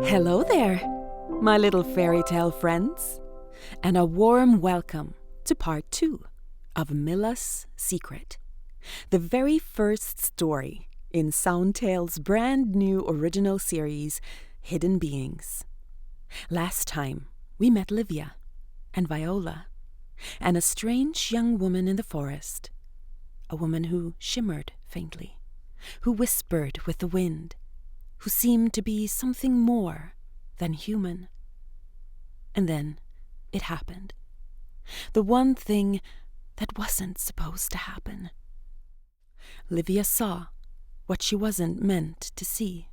Hello there, my little fairy tale friends, and a warm welcome to part 2 of Mylla's Secret, the very first story in SoundTales' brand new original series, Hidden Beings. Last time, we met Livia and Viola and a strange young woman in the forest, a woman who shimmered faintly, who whispered with the wind, who seemed to be something more than human. And then it happened. The one thing that wasn't supposed to happen. Livia saw what she wasn't meant to see,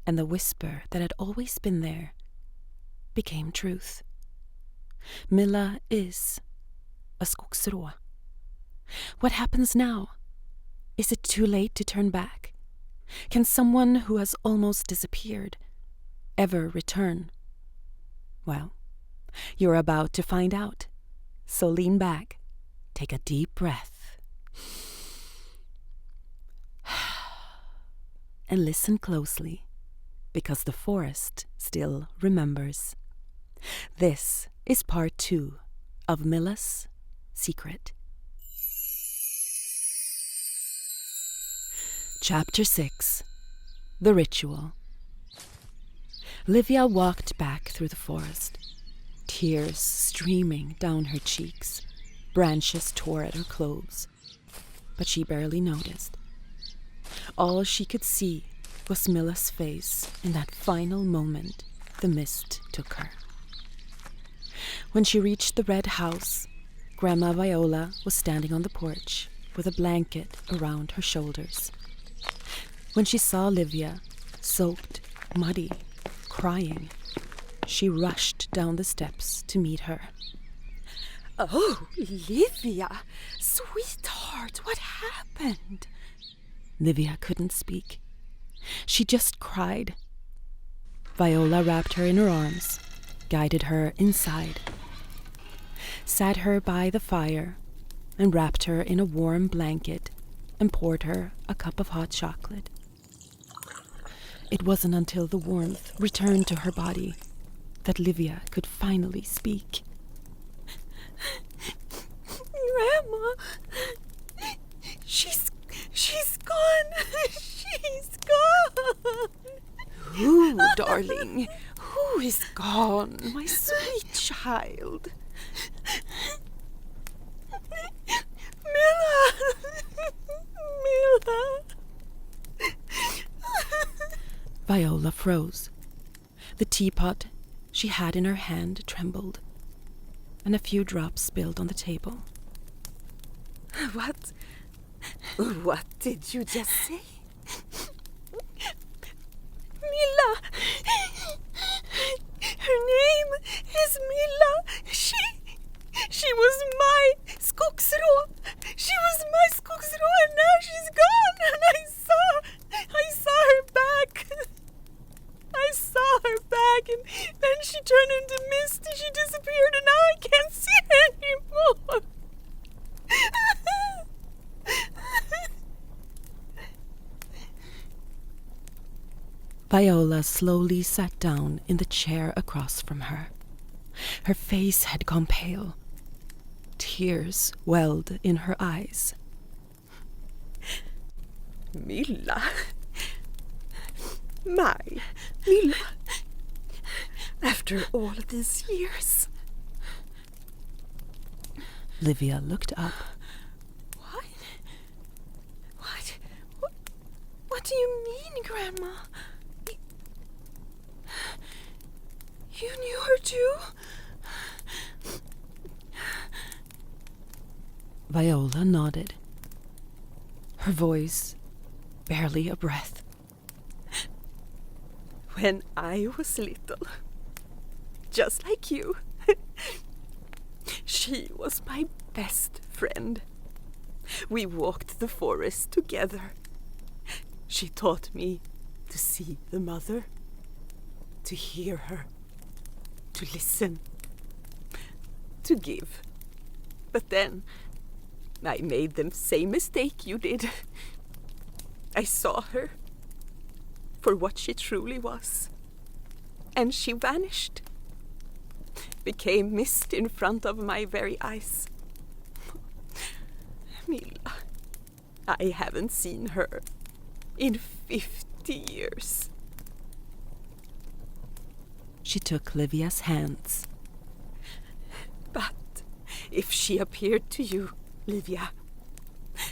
and the whisper that had always been there became truth. Mylla is a skogsrå. What happens now? Is it too late to turn back? Can someone who has almost disappeared ever return? Well, you're about to find out. So lean back, take a deep breath, and listen closely, because the forest still remembers. This is part 2 of Mylla's Secret. Chapter 6. The Ritual. Livia walked back through the forest, tears streaming down her cheeks. Branches tore at her clothes, but she barely noticed. All she could see was Mylla's face in that final moment the mist took her. When she reached the red house, Grandma Viola was standing on the porch with a blanket around her shoulders. When she saw Livia, soaked, muddy, crying, she rushed down the steps to meet her. "Oh, Livia, sweetheart, what happened?" Livia couldn't speak. She just cried. Viola wrapped her in her arms, guided her inside, sat her by the fire, and wrapped her in a warm blanket and poured her a cup of hot chocolate. It wasn't until the warmth returned to her body that Livia could finally speak. "Grandma, she's gone. She's gone." "Who, darling? Who is gone, my sweet child?" "Mylla! Mylla!" Viola froze. The teapot she had in her hand trembled, and a few drops spilled on the table. What did you just say?" "Mylla! Her name is Mylla. She was my skogsrå. She was my skogsrå, and now she's gone. And I saw her back. I saw her back, and then she turned into mist, and she disappeared, and now I can't see her anymore." Viola slowly sat down in the chair across from her. Her face had gone pale. Tears welled in her eyes. "Mylla, my Mylla, after all of these years." Livia looked up. What do you mean, Grandma? You knew her too? Viola nodded, her voice barely a breath. "When I was little, just like you, she was my best friend. We walked the forest together. She taught me to see the mother, to hear her, to listen, to give. But then I made the same mistake you did. I saw her for what she truly was. and she vanished. Became mist in front of my very eyes. Mylla, I haven't seen her in 50 years. She took Livia's hands. But if she appeared to you, Livia,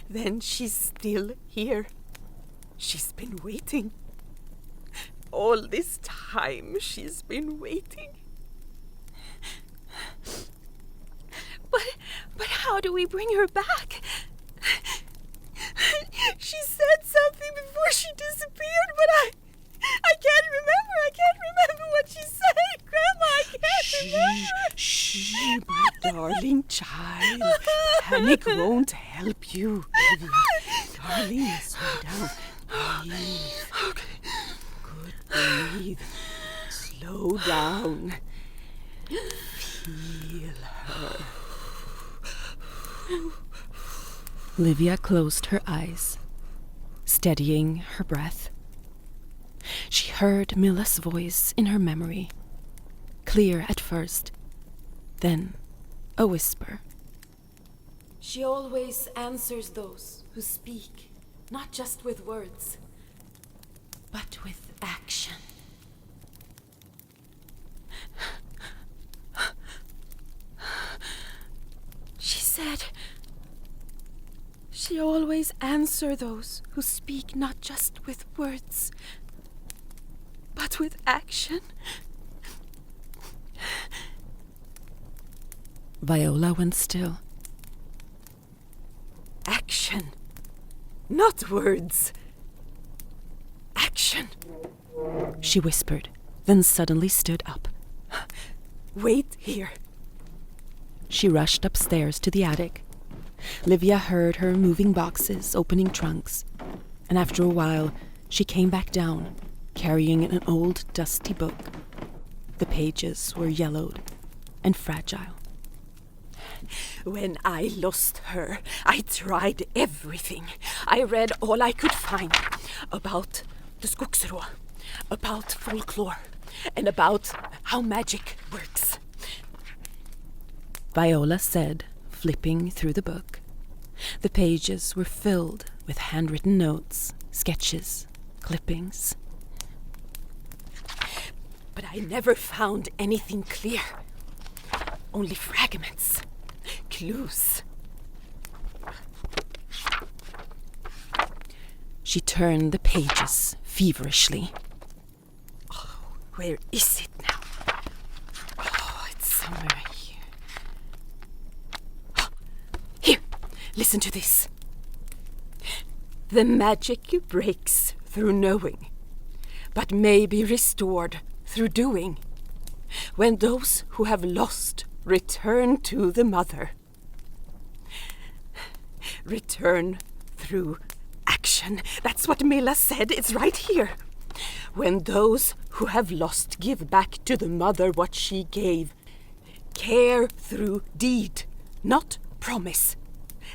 then she's still here. She's been waiting. All this time she's been waiting. But how do we bring her back? She said something before she disappeared, but I can't remember. I can't remember what she said, Grandma. I can't remember. Shh, my darling child. Panic won't help you, Livia. Darling, slow down. Breathe. Okay. Good, breathe. Slow down. Feel her. Livia closed her eyes, steadying her breath. She heard Mylla's voice in her memory, clear at first, then a whisper. She always answers those who speak, not just with words, but with action. She said she always answers those who speak not just with words, but with action. Viola went still. Action, not words. Action, She whispered, then suddenly stood up. wait here. She rushed upstairs to the attic. Livia heard her moving boxes, opening trunks, and after a while she came back down, carrying an old dusty book. The pages were yellowed and fragile. When I lost her, I tried everything. I read all I could find about the Skogsrå, about folklore, and about how magic works. Viola said, flipping through the book. The pages were filled with handwritten notes, sketches, clippings. But I never found anything clear. Only fragments, clues. She turned the pages feverishly. Oh, where is it now? Oh, it's somewhere here. Oh, here, listen to this. The magic breaks through knowing, but may be restored through doing. When those who have lost return to the mother. Return through action. That's what Mylla said. It's right here. When those who have lost give back to the mother what she gave. Care through deed, not promise.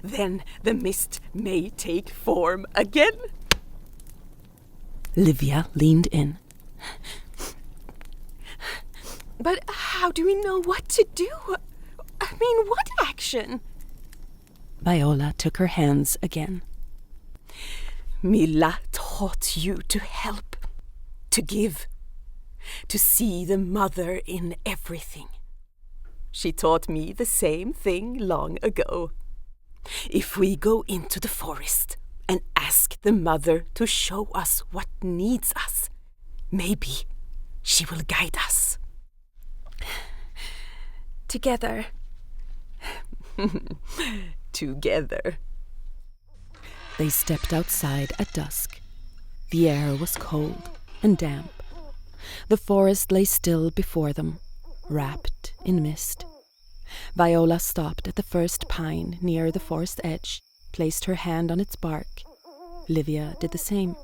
Then the mist may take form again. Livia leaned in. But how do we know what to do? I mean, what action? Viola took her hands again. Mylla taught you to help, to give, to see the mother in everything. She taught me the same thing long ago. If we go into the forest and ask the mother to show us what needs us, maybe she will guide us. Together. Together. They stepped outside at dusk. The air was cold and damp. The forest lay still before them, wrapped in mist. Viola stopped at the first pine near the forest edge, placed her hand on its bark. Livia did the same.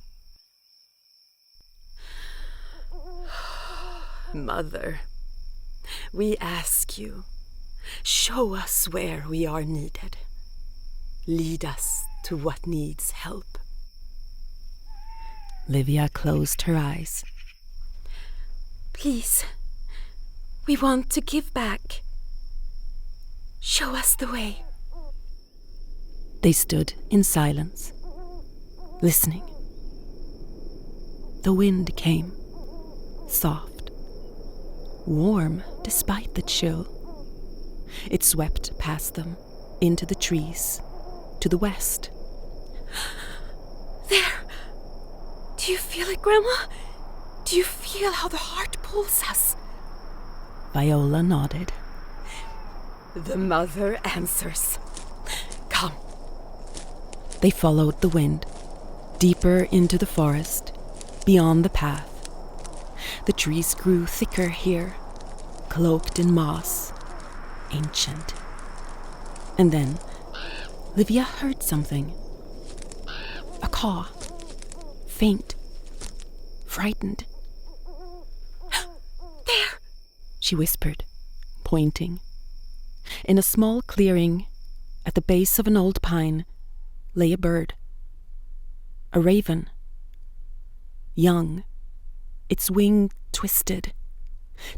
Mother, we ask you, show us where we are needed. Lead us to what needs help. Livia closed her eyes. Please, we want to give back. Show us the way. They stood in silence, listening. The wind came, soft, warm despite the chill. It swept past them, into the trees, to the west. There! Do you feel it, Grandma? Do you feel how the heart pulls us? Viola nodded. The mother answers. Come. They followed the wind, deeper into the forest, beyond the path. The trees grew thicker here, cloaked in moss, ancient. And then Livia heard something. A caw, faint, frightened. There! She whispered, pointing. In a small clearing, at the base of an old pine, lay a bird. A raven. Young, its wing twisted,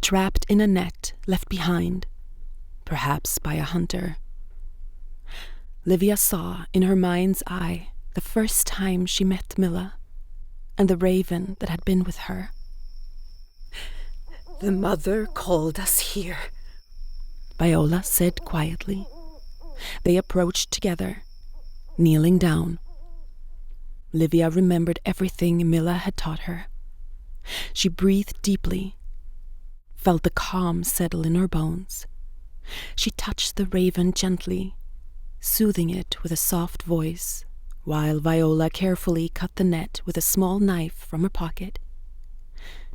trapped in a net left behind, perhaps by a hunter. Livia saw in her mind's eye the first time she met Mylla, and the raven that had been with her. The mother called us here, Viola said quietly. They approached together, kneeling down. Livia remembered everything Mylla had taught her. She breathed deeply, felt the calm settle in her bones. She touched the raven gently, soothing it with a soft voice, while Viola carefully cut the net with a small knife from her pocket.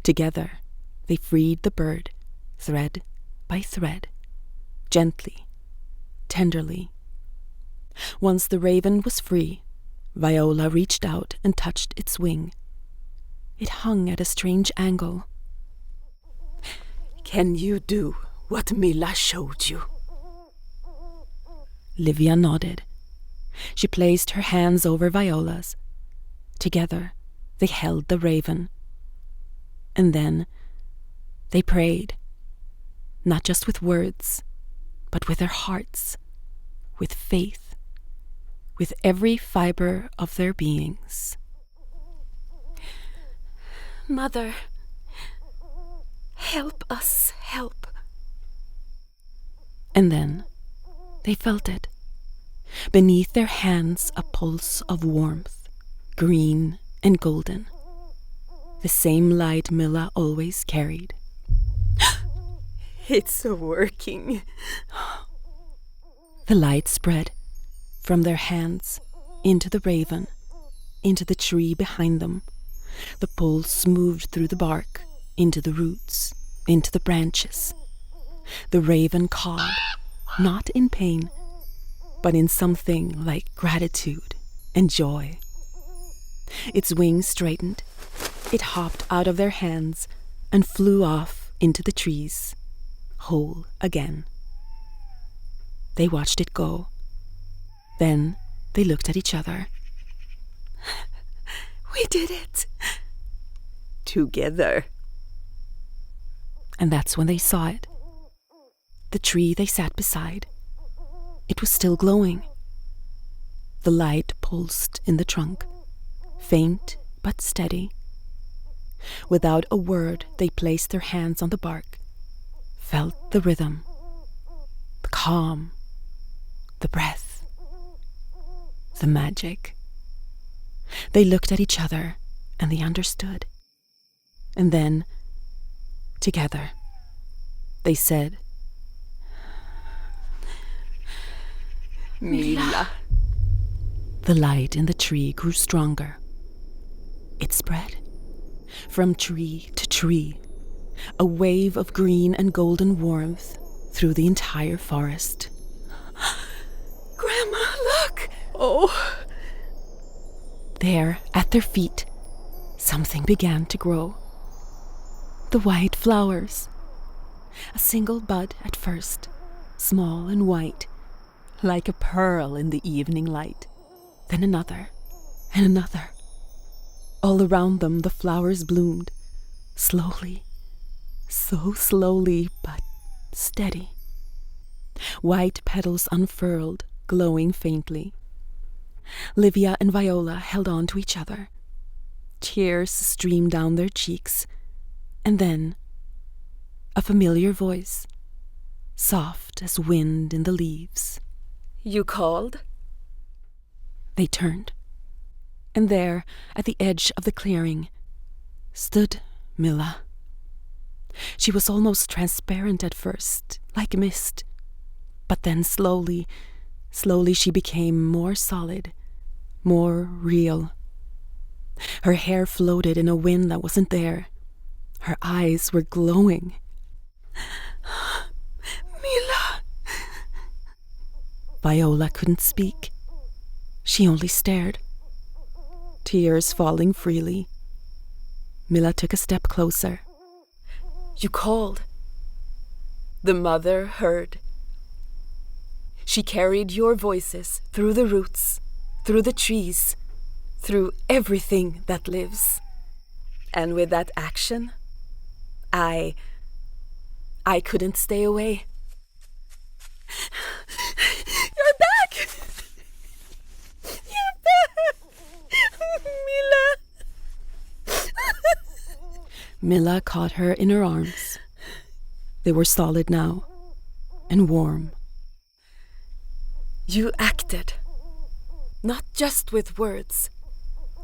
Together, they freed the bird, thread by thread, gently, tenderly. Once the raven was free, Viola reached out and touched its wing. It hung at a strange angle. Can you do what Mylla showed you? Livia nodded. She placed her hands over Viola's. Together, they held the raven. And then, they prayed, not just with words, but with their hearts, with faith, with every fiber of their beings. Mother, help us help. And then they felt it. Beneath their hands a pulse of warmth, green and golden. The same light Mylla always carried. It's working. The light spread from their hands into the raven, into the tree behind them. The pulse moved through the bark, into the roots, into the branches. The raven cawed, not in pain, but in something like gratitude and joy. Its wings straightened. It hopped out of their hands and flew off into the trees, whole again. They watched it go. Then they looked at each other. We did it! Together. And that's when they saw it. The tree they sat beside. It was still glowing. The light pulsed in the trunk, faint but steady. Without a word, they placed their hands on the bark, felt the rhythm, the calm, the breath, the magic. They looked at each other and they understood. And then, together, they said, Mylla. The light in the tree grew stronger. It spread from tree to tree, a wave of green and golden warmth through the entire forest. Grandma, look! Oh! There, at their feet, something began to grow. The white flowers. A single bud at first, small and white, like a pearl in the evening light. Then another, and another. All around them the flowers bloomed, slowly, so slowly but steady. White petals unfurled, glowing faintly. Livia and Viola held on to each other. Tears streamed down their cheeks, and then a familiar voice, soft as wind in the leaves. You called? They turned, and there, at the edge of the clearing, stood Mylla. She was almost transparent at first, like mist, but then slowly she became more solid, more real. Her hair floated in a wind that wasn't there. Her eyes were glowing. Mylla! Viola couldn't speak. She only stared, tears falling freely. Mylla took a step closer. You called. The mother heard. She carried your voices through the roots, through the trees, through everything that lives. And with that action, I couldn't stay away. You're back! You're back! Mylla! Mylla caught her in her arms. They were solid now, and warm. You acted, not just with words.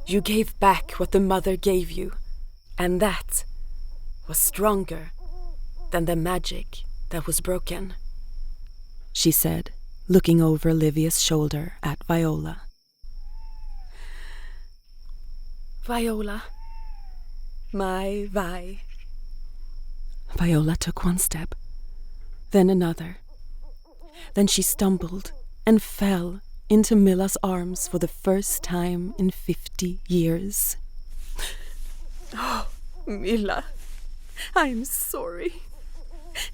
You gave back what the mother gave you, and that was stronger than the magic that was broken, she said, looking over Livia's shoulder at Viola. Viola, my Vi. Viola took one step, then another. Then she stumbled and fell into Mylla's arms for the first time in 50 years. Oh, Mylla, I'm sorry.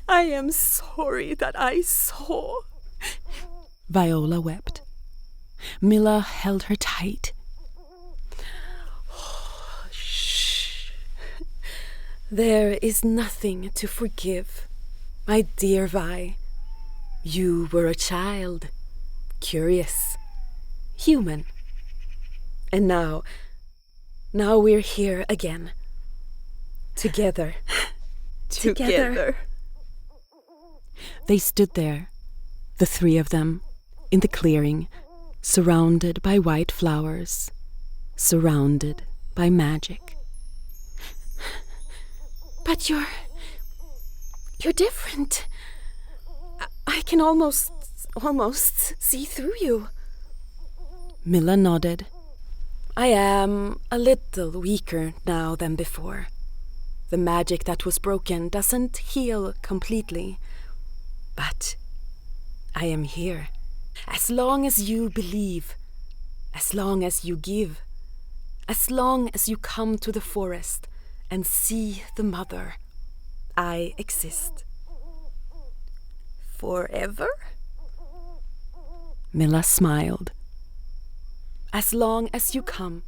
I am sorry that I saw. Viola wept. Mylla held her tight. Shh. There is nothing to forgive, my dear Vi. You were a child, curious, human. And now we're here again. Together. Together. They stood there, the three of them, in the clearing, surrounded by white flowers, surrounded by magic. But you're different. I can almost see through you. Mylla nodded. I am a little weaker now than before. The magic that was broken doesn't heal completely. But I am here. As long as you believe, as long as you give, as long as you come to the forest and see the mother, I exist. Forever? Mylla smiled. As long as you come,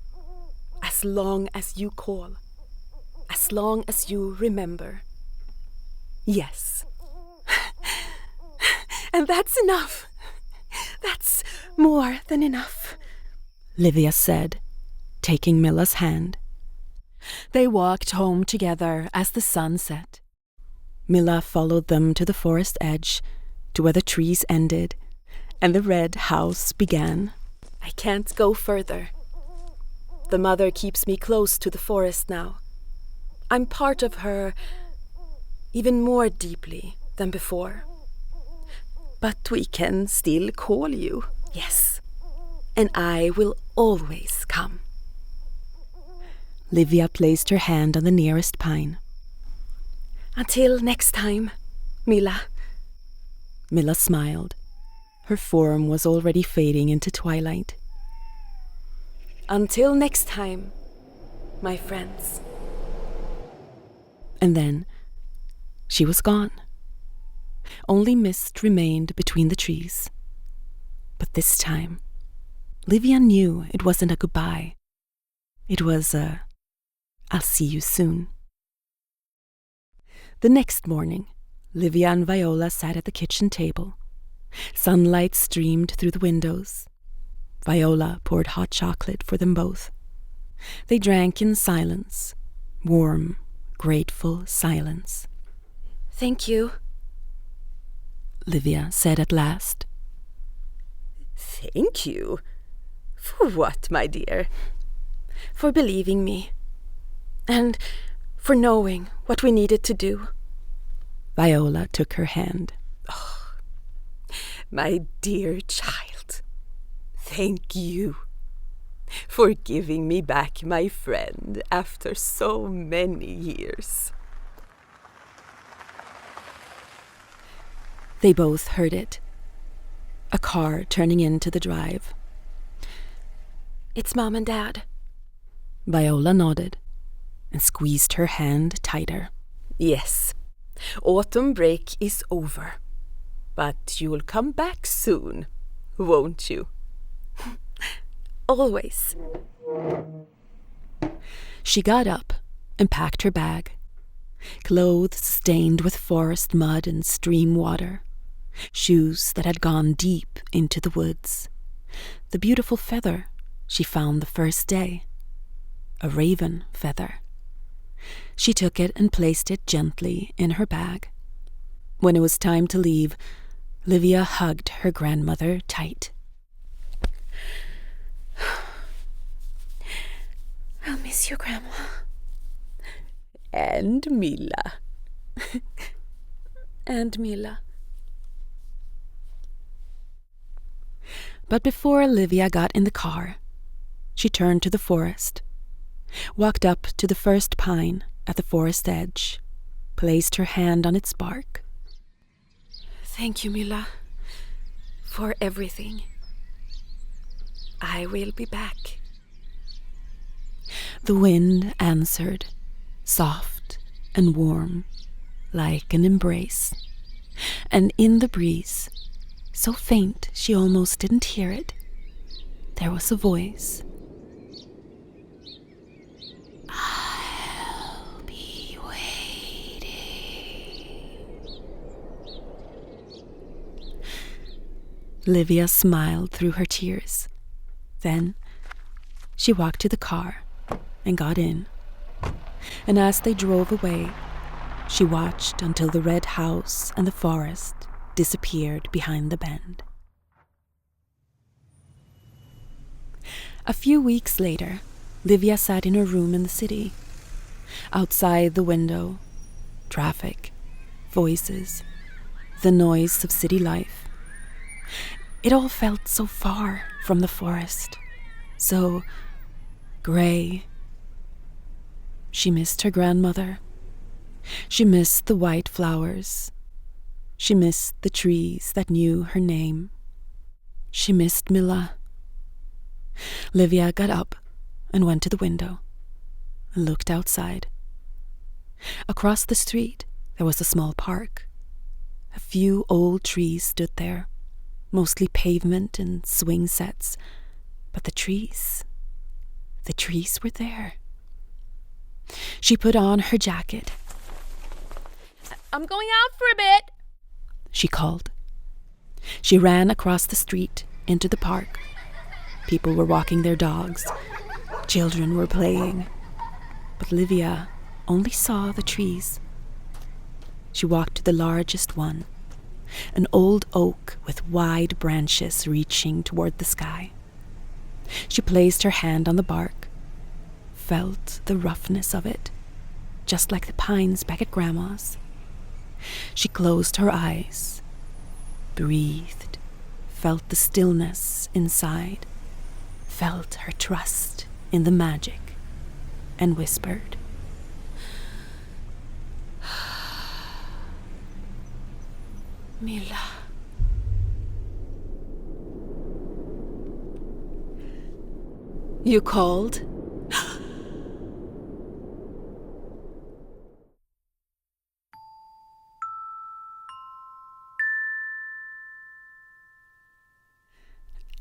as long as you call, as long as you remember. Yes. And that's enough. That's more than enough, Livia said, taking Mylla's hand. They walked home together as the sun set. Mylla followed them to the forest edge, to where the trees ended, and the red house began. I can't go further. The mother keeps me close to the forest now. I'm part of her even more deeply than before. But we can still call you. Yes, and I will always come. Livia placed her hand on the nearest pine. Until next time, Mylla. Mylla smiled. Her form was already fading into twilight. Until next time, my friends. And then she was gone. Only mist remained between the trees. But this time, Livia knew it wasn't a goodbye. It was a, I'll see you soon. The next morning, Livia and Viola sat at the kitchen table. Sunlight streamed through the windows. Viola poured hot chocolate for them both. They drank in silence, warm, grateful silence. Thank you, Livia said at last. Thank you? For what, my dear? for believing me, and for knowing what we needed to do. Viola took her hand. Oh, my dear child, thank you for giving me back my friend after so many years. They both heard it. A car turning into the drive. It's Mom and Dad. Viola nodded and squeezed her hand tighter. Yes, autumn break is over, but you'll come back soon, won't you? Always. She got up and packed her bag. Clothes stained with forest mud and stream water. Shoes that had gone deep into the woods. The beautiful feather she found the first day. A raven feather. She took it and placed it gently in her bag. When it was time to leave, Livia hugged her grandmother tight. I'll miss you, Grandma. And Mylla. And Mylla. But before Livia got in the car, she turned to the forest, walked up to the first pine at the forest edge, placed her hand on its bark. Thank you, Mylla, for everything. I will be back. The wind answered, soft and warm, like an embrace. And in the breeze, so faint she almost didn't hear it, there was a voice. I'll be waiting. Livia smiled through her tears. Then she walked to the car and got in. And as they drove away, she watched until the red house and the forest disappeared behind the bend. A few weeks later, Livia sat in her room in the city. Outside the window, traffic, voices, the noise of city life. It all felt so far from the forest, so gray. She missed her grandmother. She missed the white flowers. She missed the trees that knew her name. She missed Mylla. Livia got up and went to the window and looked outside. Across the street there was a small park. A few old trees stood there, mostly pavement and swing sets, but the trees were there. She put on her jacket. I'm going out for a bit, she called. She ran across the street into the park. People were walking their dogs. Children were playing. But Livia only saw the trees. She walked to the largest one, an old oak with wide branches reaching toward the sky. She placed her hand on the bark, felt the roughness of it, just like the pines back at Grandma's. She closed her eyes, breathed, felt the stillness inside, felt her trust in the magic, and whispered, Mylla. You called?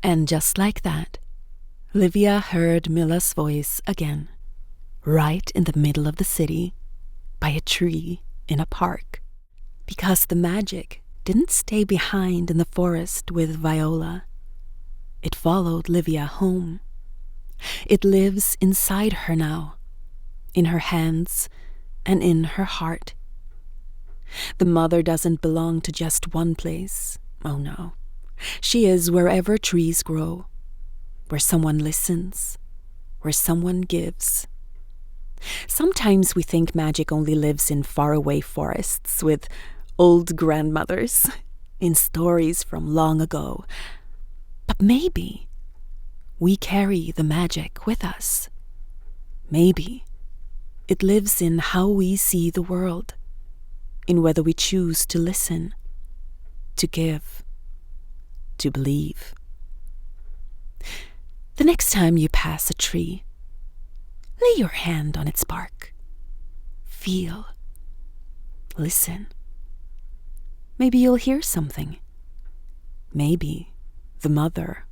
And just like that, Livia heard Mylla's voice again, right in the middle of the city, by a tree in a park. Because the magic didn't stay behind in the forest with Viola. It followed Livia home. It lives inside her now, in her hands and in her heart. The mother doesn't belong to just one place, oh no. She is wherever trees grow, where someone listens, where someone gives. Sometimes we think magic only lives in faraway forests with old grandmothers, in stories from long ago. But maybe we carry the magic with us. Maybe it lives in how we see the world, in whether we choose to listen, to give, to believe. The next time you pass a tree, lay your hand on its bark. Feel. Listen. Maybe you'll hear something. Maybe the mother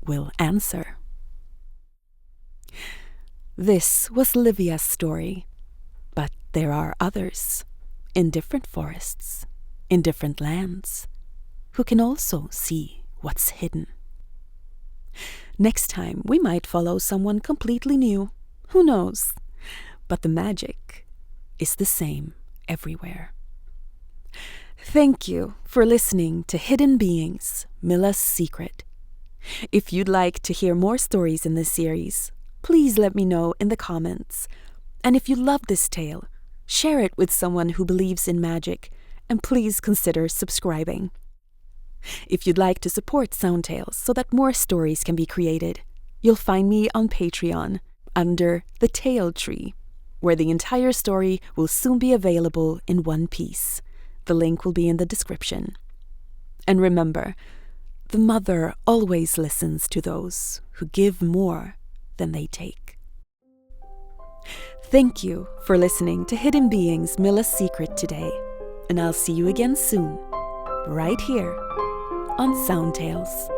will answer. This was Livia's story, but there are others in different forests, in different lands, who can also see what's hidden. Next time we might follow someone completely new, who knows? But the magic is the same everywhere. Thank you for listening to Hidden Beings, Mylla's Secret. If you'd like to hear more stories in this series, please let me know in the comments. And if you love this tale, share it with someone who believes in magic, and please consider subscribing. If you'd like to support SoundTales so that more stories can be created, you'll find me on Patreon under the Tale Tree, where the entire story will soon be available in one piece. The link will be in the description. And remember, the mother always listens to those who give more than they take. Thank you for listening to Hidden Beings, Mylla's Secret today, and I'll see you again soon, right here on SoundTales.